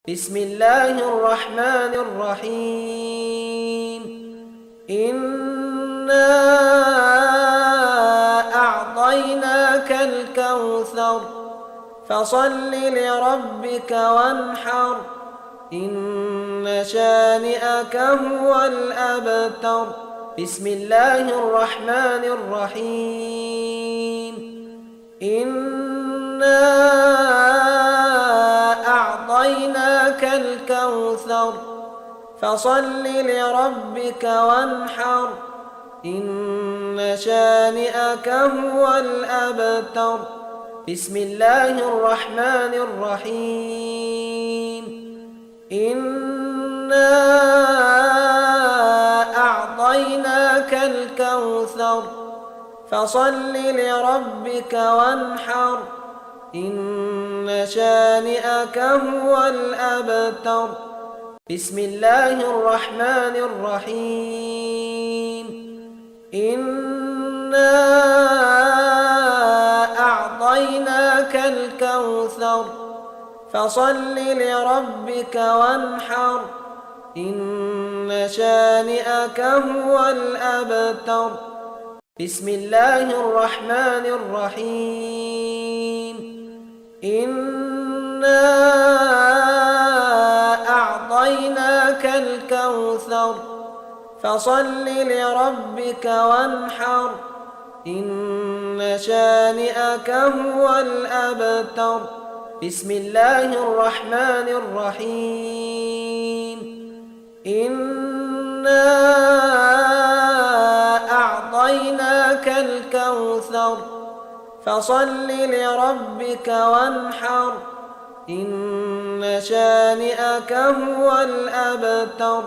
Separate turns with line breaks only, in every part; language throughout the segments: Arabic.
بسم الله الرحمن الرحيم. إنا أعطيناك الكوثر فصل لربك وانحر إن شانئك هو الأبتر. بسم الله الرحمن الرحيم. إنا أعطيناك الكوثر فصل لربك وانحر إن شانئك هو الأبتر. بسم الله الرحمن الرحيم. إنا أعطيناك الكوثر فصل لربك وانحر إن شانئك هو الأبتر. بسم الله الرحمن الرحيم. إنا أعطيناك الكوثر فصل لربك وانحر إن شانئك هو الأبتر. بسم الله الرحمن الرحيم. إنا أعطيناك الكوثر فصل لربك وانحر إن شانئك هو الأبتر. بسم الله الرحمن الرحيم. إنا أعطيناك الكوثر فصل لربك وانحر إن شانئك هو الأبتر.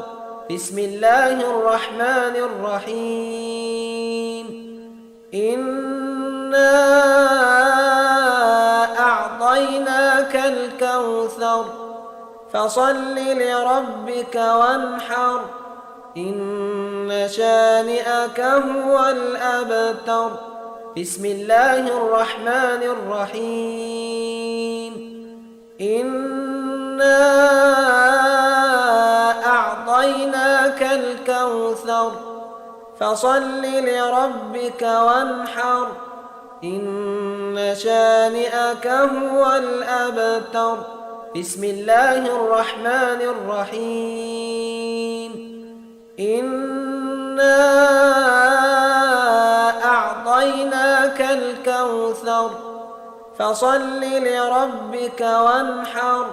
بسم الله الرحمن الرحيم. إنا أعطيناك الكوثر فصل لربك وانحر إن شانئك هو الأبتر. بسم الله الرحمن الرحيم. إنا أعطيناك الكوثر فصل لربك وانحر إن شانئك هو الأبتر. بسم الله الرحمن الرحيم. إنا أعطيناك الكوثر فصل لربك وانحر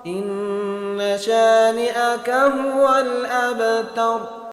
إن شانئك هو الأبتر.